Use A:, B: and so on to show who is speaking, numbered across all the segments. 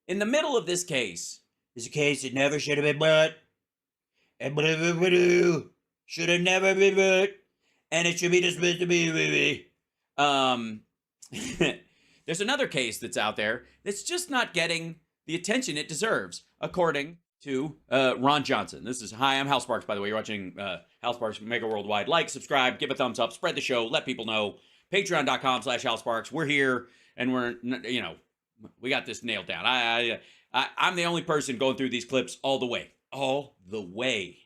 A: in the middle of this case is a case that never should have been brought. And should have never been brought. And it should be dismissed immediately. There's another case that's out there that's just not getting the attention it deserves, according to Ron Johnson. This is, hi, I'm Hal Sparks, by the way. You're watching Hal Sparks Mega Worldwide. Like, subscribe, give a thumbs up, spread the show, let people know. Patreon.com/Hal Sparks. We're here, and we're, you know, we got this nailed down. I'm the only person going through these clips all the way. All the way.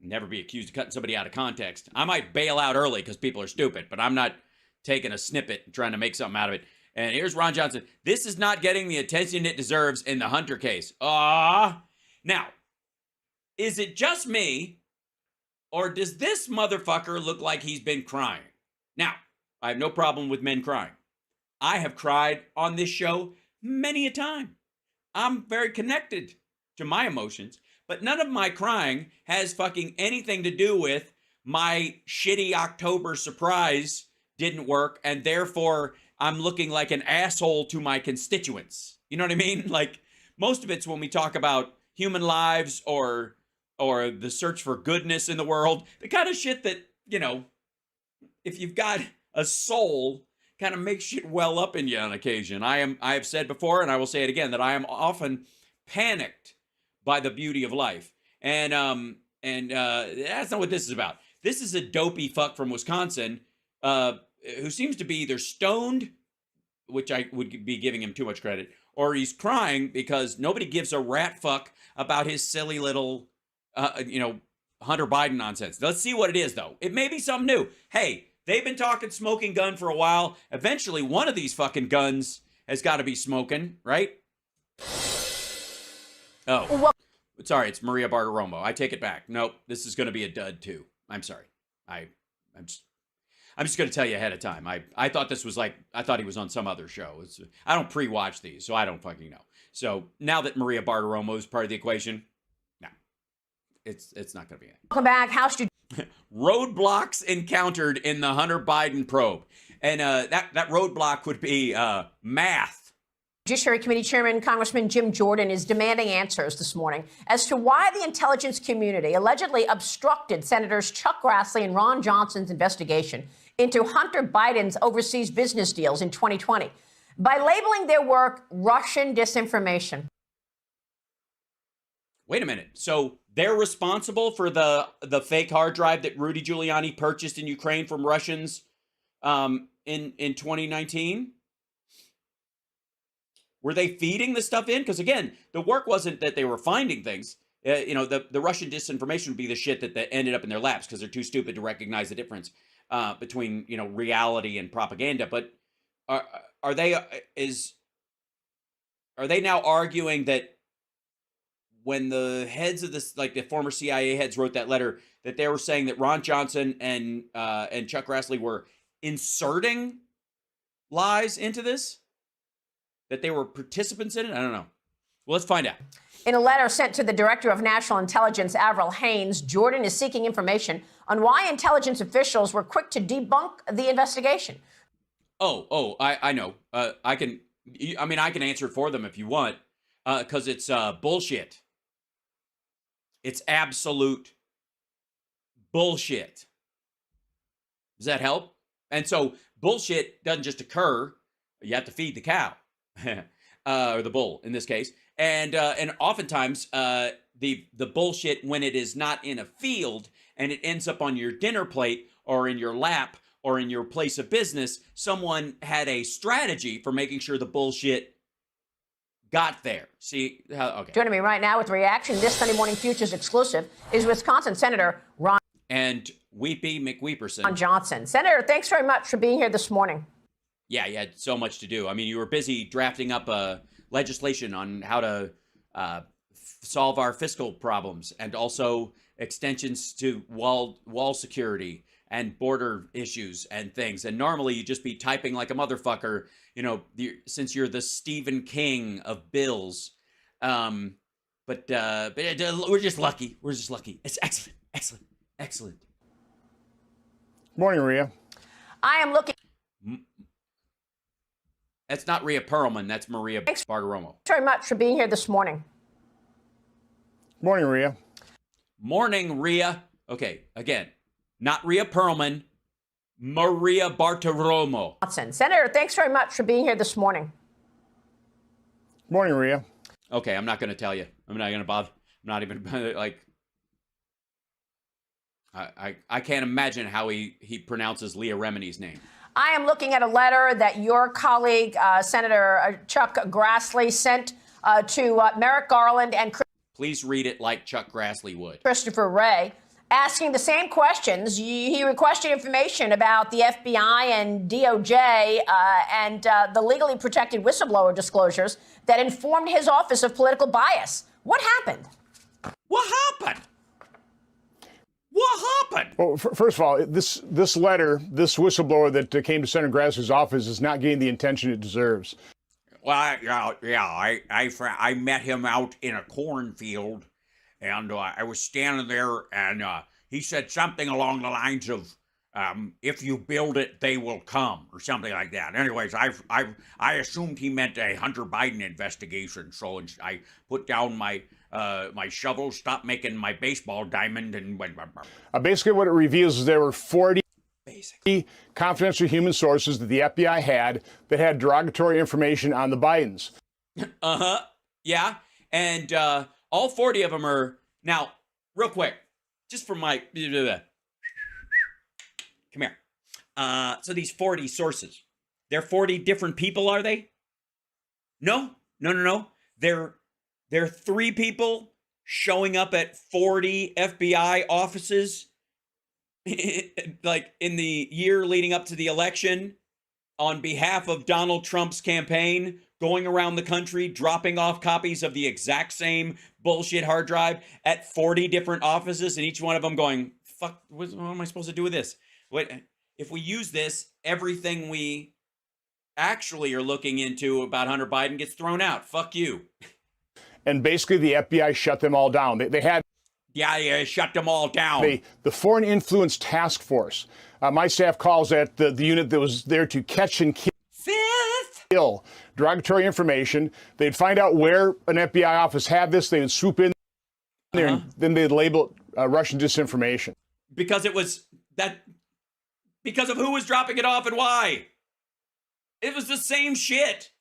A: Never be accused of cutting somebody out of context. I might bail out early because people are stupid, but I'm not taking a snippet and trying to make something out of it. And here's Ron Johnson. This is not getting the attention it deserves in the Hunter case. Now, is it just me, or does this motherfucker look like he's been crying? Now, I have no problem with men crying. I have cried on this show many a time. I'm very connected to my emotions, but none of my crying has fucking anything to do with my shitty October surprise didn't work, and therefore I'm looking like an asshole to my constituents. You know what I mean? Like, most of it's when we talk about human lives or the search for goodness in the world, the kind of shit that, you know, if you've got a soul, kind of makes shit well up in you on occasion. I have said before, and I will say it again, that I am often panicked by the beauty of life. And that's not what this is about. This is a dopey fuck from Wisconsin who seems to be either stoned, which I would be giving him too much credit, or he's crying because nobody gives a rat fuck about his silly little, Hunter Biden nonsense. Let's see what it is, though. It may be something new. Hey, they've been talking smoking gun for a while. Eventually, one of these fucking guns has got to be smoking, right? Oh, sorry, it's Maria Bartiromo. I take it back. Nope, this is going to be a dud, too. I'm sorry. I'm just going to tell you ahead of time. I thought this was I thought he was on some other show. I don't pre-watch these, so I don't fucking know. So now that Maria Bartiromo is part of the equation, no, it's not going to be it.
B: Welcome back. House
A: Roadblocks encountered in the Hunter Biden probe. And that roadblock would be math.
B: Judiciary Committee Chairman Congressman Jim Jordan is demanding answers this morning as to why the intelligence community allegedly obstructed Senators Chuck Grassley and Ron Johnson's investigation into Hunter Biden's overseas business deals in 2020 by labeling their work Russian disinformation.
A: Wait a minute. So they're responsible for the fake hard drive that Rudy Giuliani purchased in Ukraine from Russians in 2019? Were they feeding the stuff in? Because, again, the work wasn't that they were finding things. The Russian disinformation would be the shit that ended up in their laps because they're too stupid to recognize the difference between, reality and propaganda. But are they now arguing that when the heads of this, like the former CIA heads wrote that letter, that they were saying that Ron Johnson and Chuck Grassley were inserting lies into this? That they were participants in it? I don't know. Well, let's find out.
B: In a letter sent to the Director of National Intelligence, Avril Haines, Jordan is seeking information on why intelligence officials were quick to debunk the investigation.
A: I know. I can answer it for them if you want, because it's bullshit. It's absolute bullshit. Does that help? And so bullshit doesn't just occur. You have to feed the cow. Or the bull in this case, and oftentimes the bullshit, when it is not in a field and it ends up on your dinner plate or in your lap or in your place of business, someone had a strategy for making sure the bullshit got there. See how? Okay.
B: Joining me right now with reaction, this Sunday Morning Futures exclusive is Wisconsin Senator Ron
A: and Weepy McWeeperson
B: Johnson. Senator, thanks very much for being here this morning.
A: Yeah, you had so much to do. I mean, you were busy drafting up legislation on how to solve our fiscal problems, and also extensions to wall security and border issues and things. And normally you'd just be typing like a motherfucker, since you're the Stephen King of bills. But we're just lucky. We're just lucky. It's excellent, excellent, excellent.
C: Morning, Maria.
B: I am looking.
A: That's not Rhea Perlman. That's Maria Bartiromo.
B: Thanks very much for being here this morning.
C: Morning, Rhea.
A: Morning, Rhea. Okay, again, not Rhea Perlman, Maria Bartiromo.
B: Senator, thanks very much for being here this morning.
C: Morning, Rhea.
A: Okay, I'm not going to tell you. I'm not going to bother. I'm not even like. I can't imagine how he pronounces Leah Remini's name.
B: I am looking at a letter that your colleague, Senator Chuck Grassley, sent to Merrick Garland and
A: Please read it like Chuck Grassley would.
B: Christopher Wray, asking the same questions. He requested information about the FBI and DOJ and the legally protected whistleblower disclosures that informed his office of political bias. What happened?
A: What happened? What happened?
C: Well, first of all, this letter, this whistleblower that came to Senator Grassley's office is not getting the attention it deserves.
A: Well, I met him out in a cornfield, and I was standing there, and he said something along the lines of, "If you build it, they will come," or something like that. Anyways, I assumed he meant a Hunter Biden investigation, so I put down my shovel, stopped making my baseball diamond, and went.
C: Basically, what it reveals is there were 40 confidential human sources that the FBI had that had derogatory information on the Bidens.
A: Yeah, and all 40 of them are now. Real quick, just for my come here. So these 40 sources, they're 40 different people, are they? No. They're 3 people showing up at 40 FBI offices, like in the year leading up to the election, on behalf of Donald Trump's campaign, going around the country, dropping off copies of the exact same bullshit hard drive at 40 different offices, and each one of them going, "Fuck, what am I supposed to do with this? What if we use this? Everything we actually are looking into about Hunter Biden gets thrown out. Fuck you."
C: And basically, the FBI shut them all down. They had.
A: Yeah, shut them all down.
C: The Foreign Influence Task Force. My staff calls that the unit that was there to catch and kill derogatory information. They'd find out where an FBI office had this. They would swoop in there, and then they'd label it Russian disinformation.
A: Because it was that. Because of who was dropping it off and why. It was the same shit.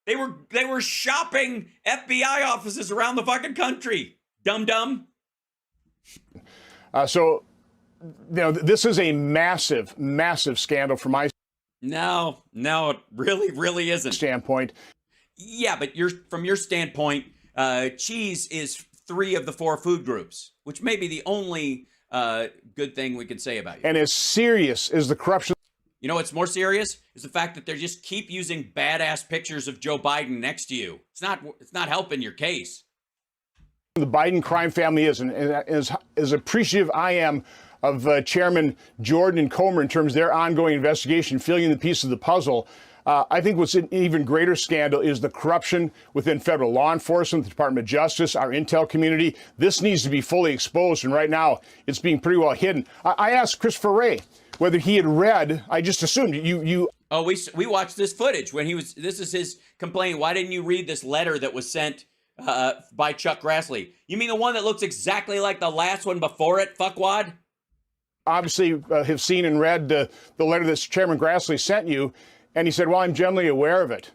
A: They were shopping FBI offices around the fucking country. Dum-dum.
C: So, this is a massive, massive scandal from my
A: No, it really isn't.
C: standpoint.
A: Yeah, but from your standpoint, cheese is 3 of the 4 food groups, which may be the only good thing we can say about you.
C: And as serious as the corruption.
A: You know what's more serious is the fact that they just keep using badass pictures of Joe Biden next to you. It's not helping your case.
C: The Biden crime family is, and as appreciative I am of Chairman Jordan and Comer in terms of their ongoing investigation, filling in the piece of the puzzle, I think what's an even greater scandal is the corruption within federal law enforcement, the Department of Justice, our intel community. This needs to be fully exposed, and right now it's being pretty well hidden. I asked Christopher Wray whether he had read. I just assumed you.
A: Oh, we watched this footage when he was. This is his complaint. Why didn't you read this letter that was sent by Chuck Grassley? You mean the one that looks exactly like the last one before it, fuckwad?
C: Obviously, have seen and read the letter that Chairman Grassley sent you, and he said, "Well, I'm generally aware of it."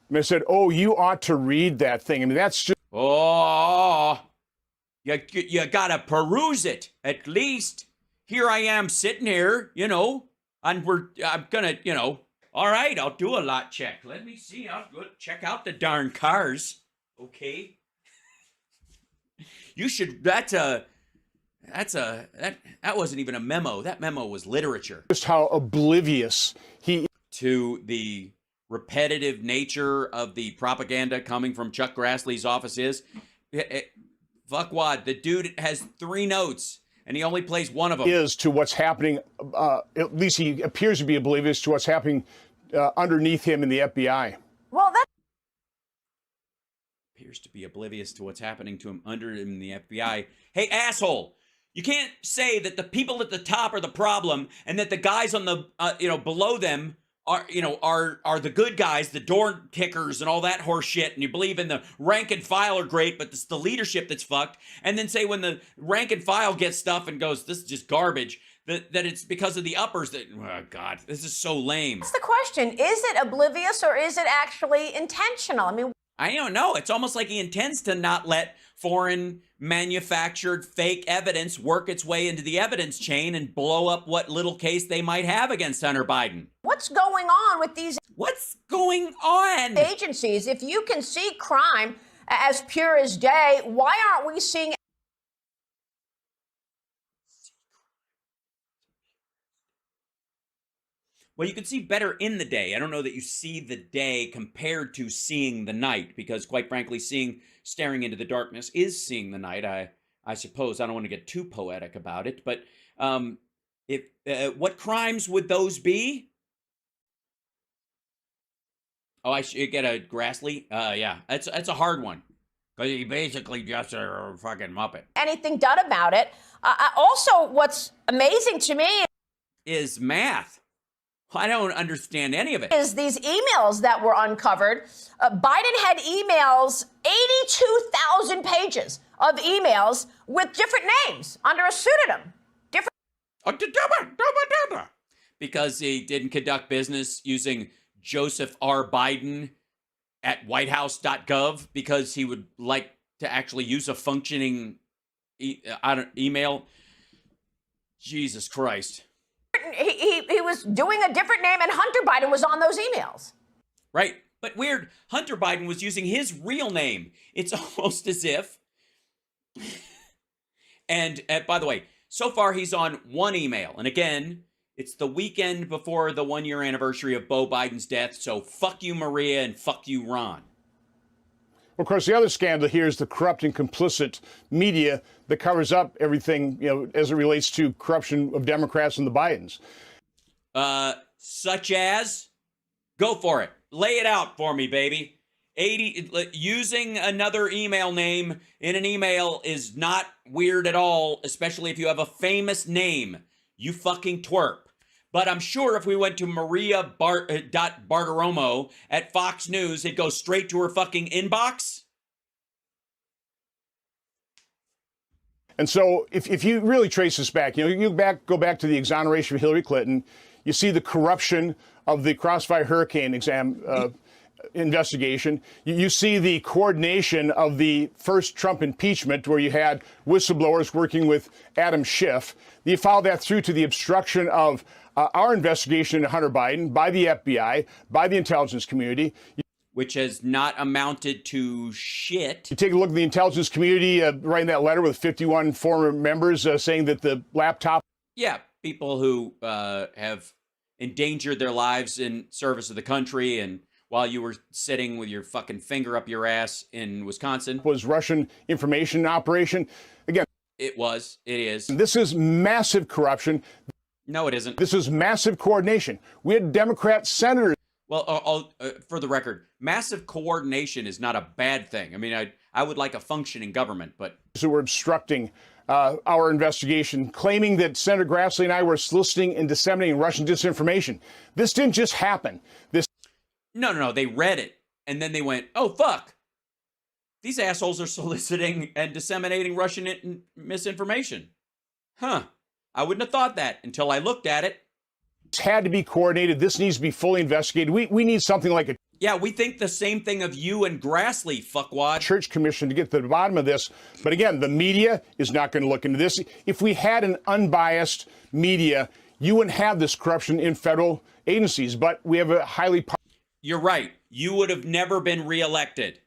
C: And I said, "Oh, you ought to read that thing." I mean, that's just.
A: Oh, you gotta peruse it at least. Here I am sitting here, and I'm gonna, all right, I'll do a lot check. Let me see. I'll go check out the darn cars. Okay. You should. That wasn't even a memo. That memo was literature.
C: Just how oblivious he
A: to the repetitive nature of the propaganda coming from Chuck Grassley's office is. Fuckwad, the dude has 3 notes. And he only plays one of them.
C: Is to what's happening, at least he appears to be oblivious to what's happening underneath him in the FBI.
B: Well, that
A: appears to be oblivious to what's happening to him under him in the FBI. Hey, asshole, you can't say that the people at the top are the problem and that the guys on the, below them are the good guys, the door kickers and all that horse shit, and you believe in the rank and file are great, but it's the leadership that's fucked. And then say when the rank and file gets stuff and goes, this is just garbage, that it's because of the uppers that, oh God, this is so lame.
B: That's the question. Is it oblivious or is it actually intentional? I mean,
A: I don't know. It's almost like he intends to not let foreign manufactured fake evidence work its way into the evidence chain and blow up what little case they might have against Hunter Biden.
B: what's going on with these
A: What's going on?
B: agencies? If you can see crime as pure as day, why aren't we seeing?
A: Well, you can see better in the day. I don't know that you see the day compared to seeing the night, because quite frankly, staring into the darkness is seeing the night. I suppose I don't want to get too poetic about it, but what crimes would those be? Oh, I should get a Grassley. Yeah, that's a hard one, because he basically just a fucking muppet.
B: Anything done about it? Also, what's amazing to me
A: Is math. I don't understand any of it.
B: is these emails that were uncovered. Biden had emails, 82,000 pages of emails with different names under a pseudonym.
A: Because he didn't conduct business using Joseph R. Biden at whitehouse.gov, because he would like to actually use a functioning email. Jesus Christ.
B: He was doing a different name, and Hunter Biden was on those emails.
A: Right. But weird, Hunter Biden was using his real name. It's almost as if... And by the way, so far he's on one email. And again, it's the weekend before the 1-year anniversary of Beau Biden's death. So fuck you, Maria, and fuck you, Ron.
C: Of course, the other scandal here is the corrupt and complicit media that covers up everything, as it relates to corruption of Democrats and the Bidens.
A: Such as? Go for it. Lay it out for me, baby. Using another email name in an email is not weird at all, especially if you have a famous name. You fucking twerp. But I'm sure if we went to Maria Bartiromo at Fox News, it'd go straight to her fucking inbox.
C: And so if you really trace this back, go back to the exoneration of Hillary Clinton, you see the corruption of the Crossfire Hurricane investigation. You see the coordination of the first Trump impeachment, where you had whistleblowers working with Adam Schiff. You follow that through to the obstruction of our investigation into Hunter Biden by the FBI, by the intelligence community.
A: Which has not amounted to shit.
C: You take a look at the intelligence community writing that letter with 51 former members saying that the laptop...
A: Yeah, people who have endangered their lives in service of the country, and while you were sitting with your fucking finger up your ass in Wisconsin.
C: Was Russian information operation. Again,
A: it is.
C: This is massive corruption.
A: No, it isn't.
C: This is massive coordination. We had Democrat senators.
A: Well, for the record, massive coordination is not a bad thing. I mean, I would like a functioning government, but...
C: So we're obstructing our investigation, claiming that Senator Grassley and I were soliciting and disseminating Russian disinformation. This didn't just happen.
A: No. They read it, and then they went, oh, fuck. These assholes are soliciting and disseminating Russian misinformation. Huh. I wouldn't have thought that until I looked at it.
C: It's had to be coordinated. This needs to be fully investigated. We need something like a...
A: Yeah, we think the same thing of you and Grassley, fuckwad.
C: Church commission to get to the bottom of this. But again, the media is not going to look into this. If we had an unbiased media, you wouldn't have this corruption in federal agencies. But we have a highly...
A: You're right. You would have never been reelected.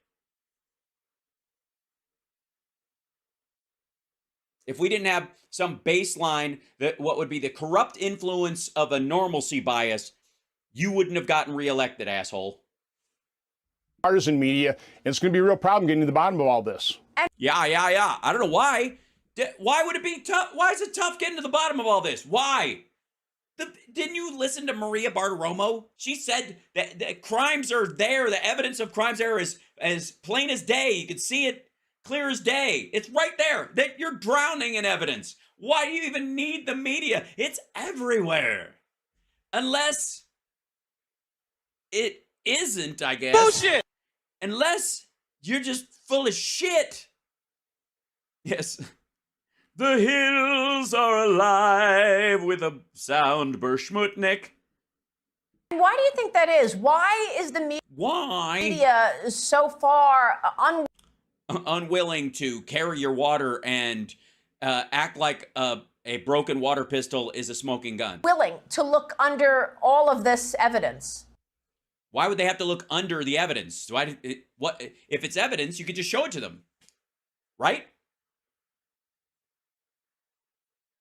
A: If we didn't have some baseline, that what would be the corrupt influence of a normalcy bias, you wouldn't have gotten reelected, asshole.
C: Partisan media, and it's going to be a real problem getting to the bottom of all this.
A: Yeah. I don't know why. Why would it be tough? Why is it tough getting to the bottom of all this? Why? Didn't you listen to Maria Bartiromo? She said that the crimes are there. The evidence of crimes there is as plain as day. You can see it clear as day. It's right there. That you're drowning in evidence. Why do you even need the media? It's everywhere. Unless it isn't, I guess.
D: Bullshit!
A: Unless you're just full of shit. Yes. The hills are alive with a sound Berschmutnik.
B: Why do you think that is? Why is the media so far
A: unwilling to carry your water and act like a broken water pistol is a smoking gun?
B: Willing to look under all of this evidence?
A: Why would they have to look under the evidence? What if it's evidence? You could just show it to them, right?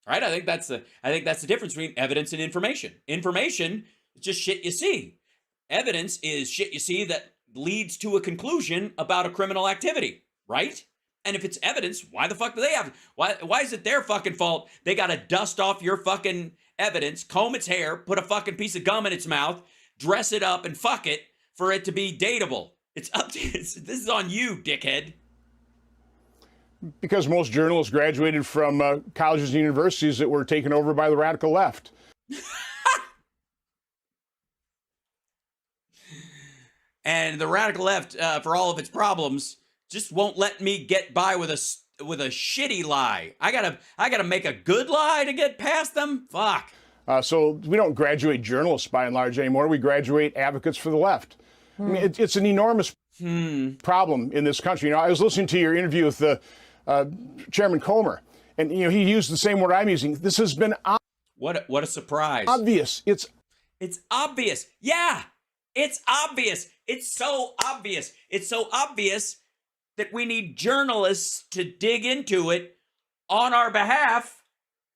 A: Right? I think that's the difference between evidence and information. Information is just shit you see. Evidence is shit you see that leads to a conclusion about a criminal activity, right? And if it's evidence, why the fuck do they have? Why is it their fucking fault? They got to dust off your fucking evidence, comb its hair, put a fucking piece of gum in its mouth, dress it up, and fuck it for it to be dateable. It's up to this is on you, dickhead.
C: Because most journalists graduated from colleges and universities that were taken over by the radical left.
A: And the radical left, for all of its problems, just won't let me get by with a shitty lie. I gotta make a good lie to get past them. Fuck.
C: So we don't graduate journalists by and large anymore. We graduate advocates for the left. I mean, it's an enormous problem in this country. You know, I was listening to your interview with the Chairman Comer, and you know he used the same word I'm using. This has been
A: what a surprise.
C: Obvious. It's
A: obvious. Yeah, it's obvious. It's so obvious. It's so obvious that we need journalists to dig into it on our behalf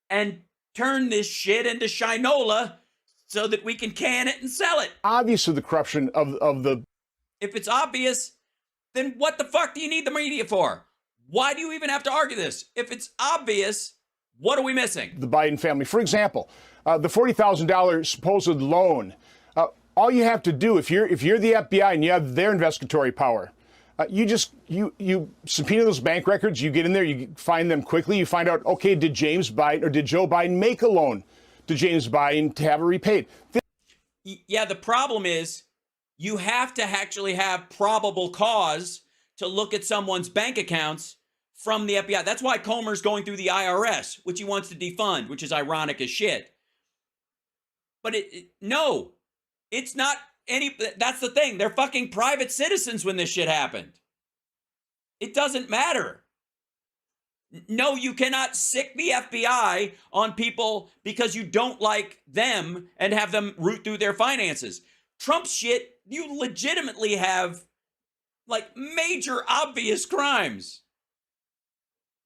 A: and turn this shit into shinola so that we can can it and sell it.
C: Obvious of the corruption of the.
A: If it's obvious, then what the fuck do you need the media for? Why do you even have to argue this? If it's obvious, what are we missing?
C: The Biden family. For example, the $40,000 supposed loan. All you have to do, if you're the FBI and you have their investigatory power, you subpoena those bank records, you get in there, you find them quickly, you find out, okay, did James Biden or did Joe Biden make a loan to James Biden to have it repaid?
A: Yeah, the problem is you have to actually have probable cause to look at someone's bank accounts from the FBI. That's why Comer's going through the IRS, which he wants to defund, which is ironic as shit. But no, it's not that's the thing. They're fucking private citizens when this shit happened. It doesn't matter. No, you cannot sick the FBI on people because you don't like them and have them root through their finances. Trump shit, you legitimately have like major obvious crimes.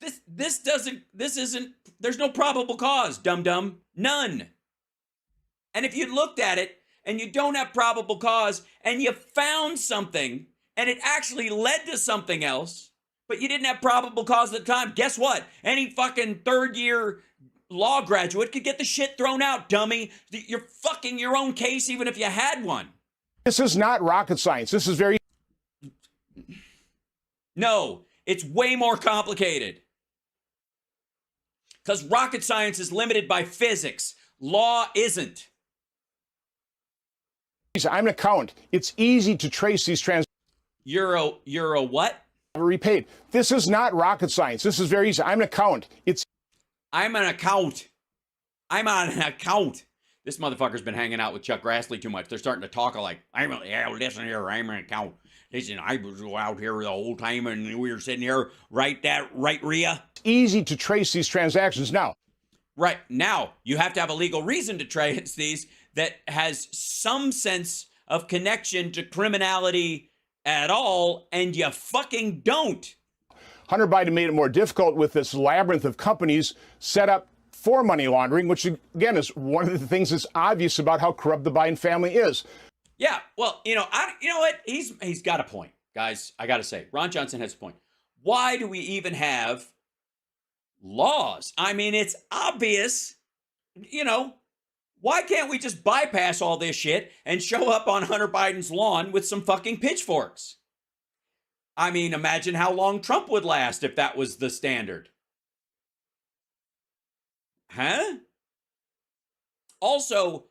A: This isn't, there's no probable cause, dum-dum. None. And if you looked at it and you don't have probable cause and you found something and it actually led to something else, but you didn't have probable cause at the time, guess what? Any fucking third-year law graduate could get the shit thrown out, dummy. You're fucking your own case even if you had one.
C: This is not rocket science. This is very...
A: No, it's way more complicated. Because rocket science is limited by physics. Law isn't.
C: I'm an accountant. It's easy to trace these transactions.
A: You're a what?
C: Repaid. This is not rocket science. This is very easy. I'm an accountant.
A: I'm an account. I'm on an account. This motherfucker's been hanging out with Chuck Grassley too much. They're starting to talk like, listen here, I'm an account. Listen, I was out here the whole time and we were sitting here, right, Rhea?
C: It's easy to trace these transactions now.
A: Right. Now, you have to have a legal reason to trace these that has some sense of connection to criminality at all, and you fucking don't.
C: Hunter Biden made it more difficult with this labyrinth of companies set up for money laundering, which, again, is one of the things that's obvious about how corrupt the Biden family is.
A: Yeah, well, you know what? He's got a point, guys. I got to say, Ron Johnson has a point. Why do we even have laws? I mean, it's obvious, why can't we just bypass all this shit and show up on Hunter Biden's lawn with some fucking pitchforks? I mean, imagine how long Trump would last if that was the standard. Also,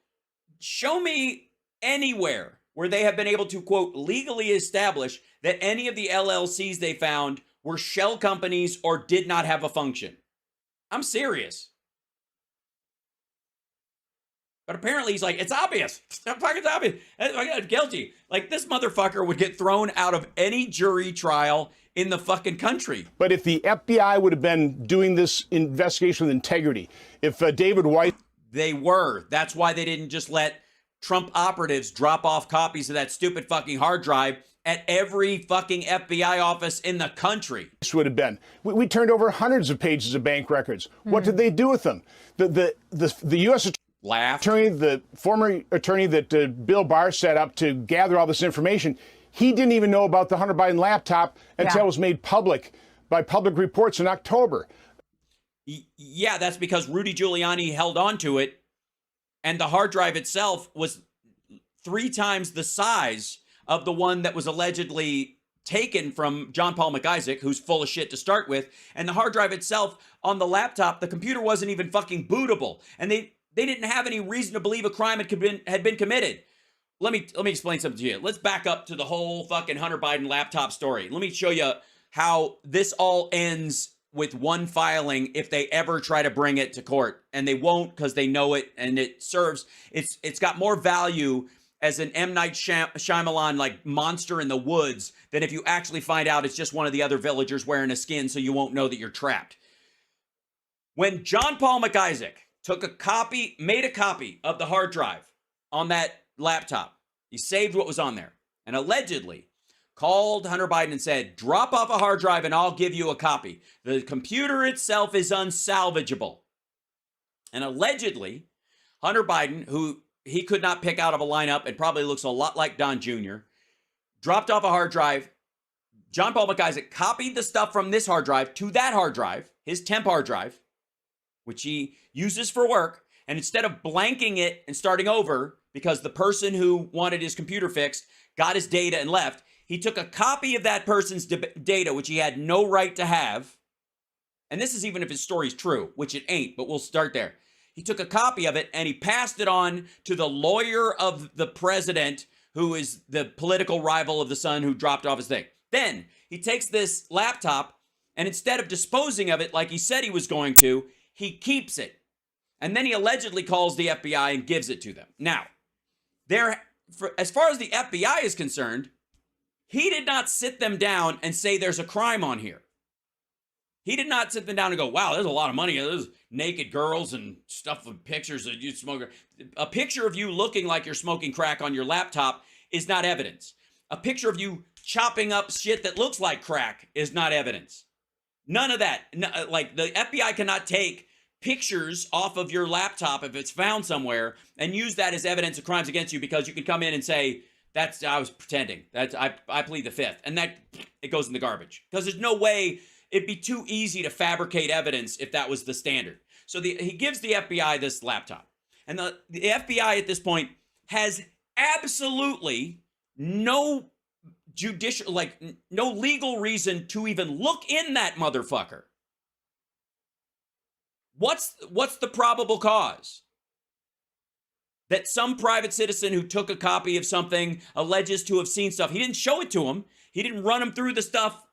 A: show me anywhere where they have been able to, quote, legally establish that any of the LLCs they found were shell companies or did not have a function. I'm serious. But apparently he's like, it's obvious. It's fucking obvious. I got guilty. Like, this motherfucker would get thrown out of any jury trial in the fucking country.
C: But if the FBI would have been doing this investigation with integrity, if David Weiss...
A: They were. That's why they didn't just let Trump operatives drop off copies of that stupid fucking hard drive at every fucking FBI office in the country.
C: This would have been. We turned over hundreds of pages of bank records. What did they do with them? The U.S. attorney, the former attorney that Bill Barr set up to gather all this information, he didn't even know about the Hunter Biden laptop until it was made public by public reports in October.
A: Yeah, that's because Rudy Giuliani held on to it, and the hard drive itself was 3 times the size of the one that was allegedly taken from John Paul McIsaac, who's full of shit to start with. And the hard drive itself on the laptop, the computer wasn't even fucking bootable. And they didn't have any reason to believe a crime had been committed. Let me explain something to you. Let's back up to the whole fucking Hunter Biden laptop story. Let me show you how this all ends with one filing if they ever try to bring it to court. And they won't, because they know it, and it's got more value as an M. Night Shyamalan like monster in the woods than if you actually find out it's just one of the other villagers wearing a skin, so you won't know that you're trapped. When John Paul McIsaac made a copy of the hard drive on that laptop, he saved what was on there, and allegedly called Hunter Biden and said, drop off a hard drive and I'll give you a copy. The computer itself is unsalvageable. And allegedly, Hunter Biden, who he could not pick out of a lineup and probably looks a lot like Don Jr., dropped off a hard drive. John Paul McIsaac copied the stuff from this hard drive to that hard drive, his temp hard drive, which he uses for work. And instead of blanking it and starting over, because the person who wanted his computer fixed got his data and left, he took a copy of that person's data, which he had no right to have. And this is even if his story's true, which it ain't, but we'll start there. He took a copy of it and he passed it on to the lawyer of the president, who is the political rival of the son who dropped off his thing. Then he takes this laptop and instead of disposing of it like he said he was going to, he keeps it. And then he allegedly calls the FBI and gives it to them. Now, as far as the FBI is concerned, he did not sit them down and say there's a crime on here. He did not sit them down and go, wow, there's a lot of money. There's naked girls and stuff with pictures of you smoking. A picture of you looking like you're smoking crack on your laptop is not evidence. A picture of you chopping up shit that looks like crack is not evidence. None of that. Like, the FBI cannot take pictures off of your laptop if it's found somewhere and use that as evidence of crimes against you, because you can come in and say, I was pretending. I plead the fifth. And that, it goes in the garbage. Because there's no way, it'd be too easy to fabricate evidence if that was the standard. So he gives the FBI this laptop. And the FBI at this point has absolutely no no legal reason to even look in that motherfucker. What's the probable cause? That some private citizen who took a copy of something alleges to have seen stuff. He didn't show it to him. He didn't run him through the stuff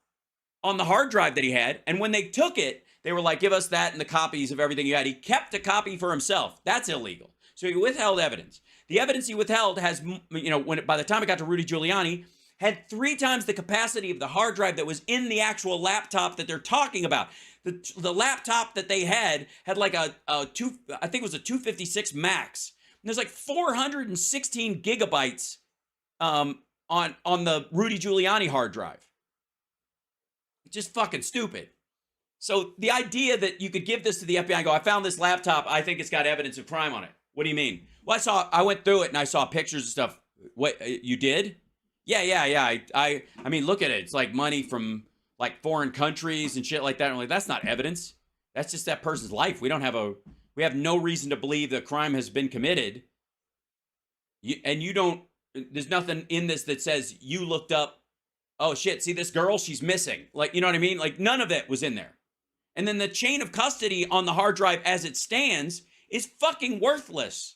A: on the hard drive that he had. And when they took it, they were like, give us that and the copies of everything you had. He kept a copy for himself. That's illegal. So he withheld evidence. The evidence he withheld has, by the time it got to Rudy Giuliani, had 3 times the capacity of the hard drive that was in the actual laptop that they're talking about. The laptop that they had like I think it was a 256 Max. And there's like 416 gigabytes on the Rudy Giuliani hard drive. It's just fucking stupid. So the idea that you could give this to the FBI and go, I found this laptop, I think it's got evidence of crime on it. What do you mean? Well, I went through it and I saw pictures and stuff. What, you did? Yeah. I mean, look at it. It's like money from like foreign countries and shit like that. I'm like, that's not evidence. That's just that person's life. We have no reason to believe that crime has been committed. There's nothing in this that says you looked up, oh shit, see this girl? She's missing. Like, you know what I mean? Like, none of it was in there. And then the chain of custody on the hard drive as it stands is fucking worthless.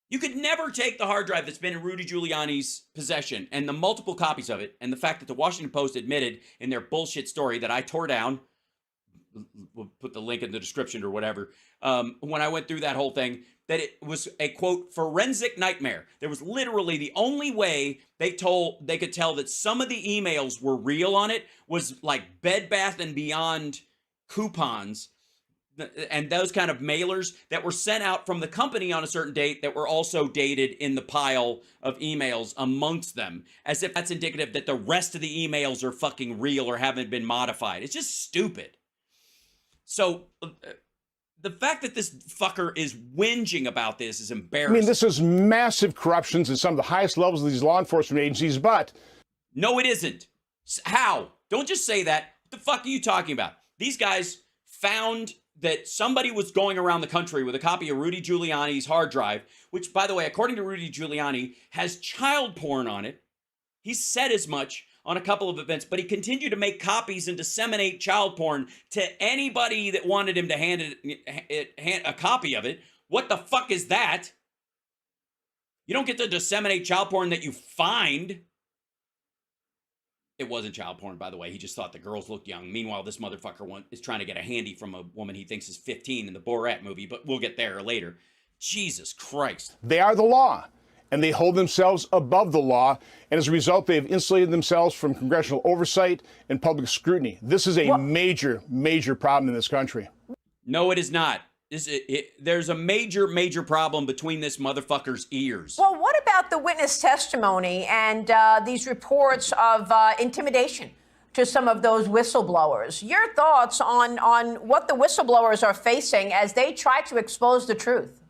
A: You could never take the hard drive that's been in Rudy Giuliani's possession and the multiple copies of it and the fact that the Washington Post admitted in their bullshit story that I tore down, we'll put the link in the description or whatever, when I went through that whole thing, that it was a, quote, forensic nightmare. There was literally the only way they could tell that some of the emails were real on it was like Bed Bath & Beyond coupons and those kind of mailers that were sent out from the company on a certain date that were also dated in the pile of emails amongst them, as if that's indicative that the rest of the emails are fucking real or haven't been modified. It's just stupid. So the fact that this fucker is whinging about this is embarrassing.
C: I mean, this is massive corruptions at some of the highest levels of these law enforcement agencies, but...
A: No, it isn't. How? Don't just say that. What the fuck are you talking about? These guys found that somebody was going around the country with a copy of Rudy Giuliani's hard drive, which, by the way, according to Rudy Giuliani, has child porn on it. He said as much on a couple of events, but he continued to make copies and disseminate child porn to anybody that wanted him to hand a copy of it. What the fuck is that? You don't get to disseminate child porn that you find. It wasn't child porn, by the way. He just thought the girls looked young. Meanwhile, this motherfucker is trying to get a handy from a woman he thinks is 15 in the Borat movie, but we'll get there later. Jesus Christ.
C: They are the law, and they hold themselves above the law, and as a result, they have insulated themselves from congressional oversight and public scrutiny. This is a major, major problem in this country.
A: No, it is not. There's a major, major problem between this motherfucker's ears.
B: Well, what about the witness testimony and these reports of intimidation to some of those whistleblowers? Your thoughts on what the whistleblowers are facing as they try to expose the truth?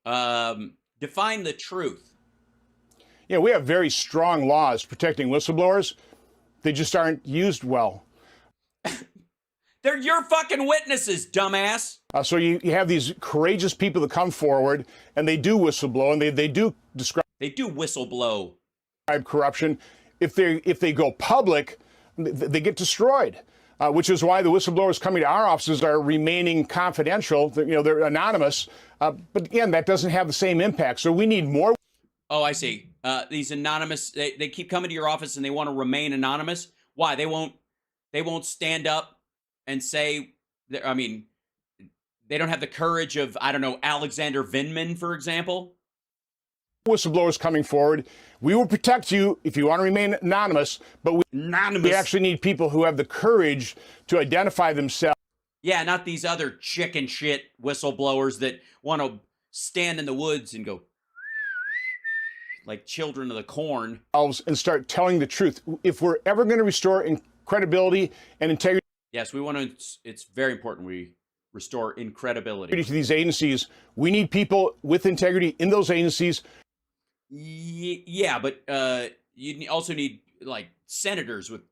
A: Define the truth.
C: Yeah, we have very strong laws protecting whistleblowers. They just aren't used well.
A: They're your fucking witnesses, dumbass.
C: So you have these courageous people that come forward, and they do whistleblow, and they do describe.
A: They do whistleblow
C: Corruption. If they go public, they get destroyed. Which is why the whistleblowers coming to our offices are remaining confidential. They're anonymous. But again, that doesn't have the same impact. So we need more.
A: Oh, I see. These anonymous, they keep coming to your office and they want to remain anonymous. Why? They won't stand up and say, I mean, they don't have the courage of, I don't know, Alexander Vindman, for example.
C: Whistleblowers coming forward. We will protect you if you want to remain anonymous, but we actually need people who have the courage to identify themselves.
A: Yeah, not these other chicken shit whistleblowers that want to stand in the woods and go like children of the corn.
C: And start telling the truth. If we're ever going to restore credibility and integrity.
A: Yes, we want to, it's very important we restore credibility
C: to these agencies. We need people with integrity in those agencies.
A: Yeah, but you also need like senators with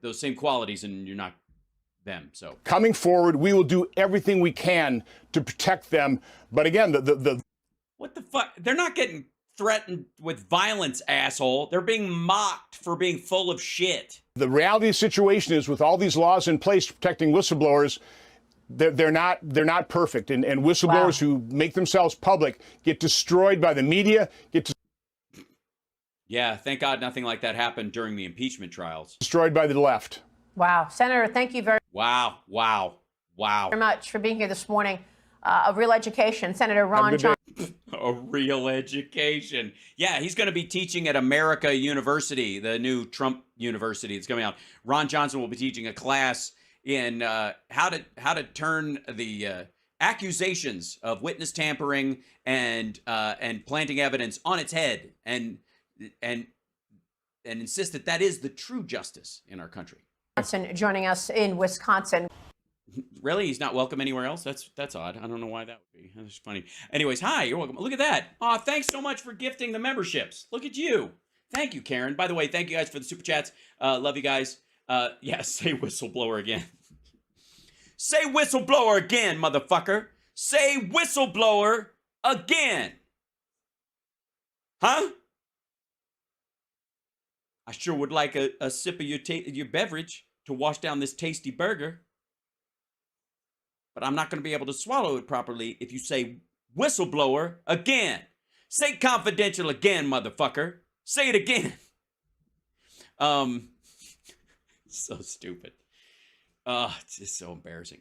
A: those same qualities, and you're not them. So
C: coming forward, we will do everything we can to protect them. But again, the
A: what the fuck? They're not getting threatened with violence, asshole. They're being mocked for being full of shit.
C: The reality of the situation is, with all these laws in place protecting whistleblowers, they're not perfect, and whistleblowers who make themselves public get destroyed by the media.
A: Yeah, thank God nothing like that happened during the impeachment trials.
C: Destroyed by the left.
B: Wow, Senator, thank you very
A: much
B: for being here this morning. A real education, Senator Ron Johnson.
A: A real education. Yeah, he's going to be teaching at America University, the new Trump university that's coming out. Ron Johnson will be teaching a class in how to turn the accusations of witness tampering and planting evidence on its head, and insist that is the true justice in our country.
B: Johnson joining us in Wisconsin.
A: Really? He's not welcome anywhere else? That's odd. I don't know why that would be. That's funny. Anyways, hi, you're welcome. Look at that. Aw, thanks so much for gifting the memberships. Look at you. Thank you, Karen. By the way, thank you guys for the super chats. Love you guys. Yeah, say whistleblower again. Say whistleblower again, motherfucker. Say whistleblower again. Huh? I sure would like a sip of your beverage to wash down this tasty burger. But I'm not going to be able to swallow it properly if you say whistleblower again. Say confidential again, motherfucker. Say it again. So stupid. It's just so embarrassing.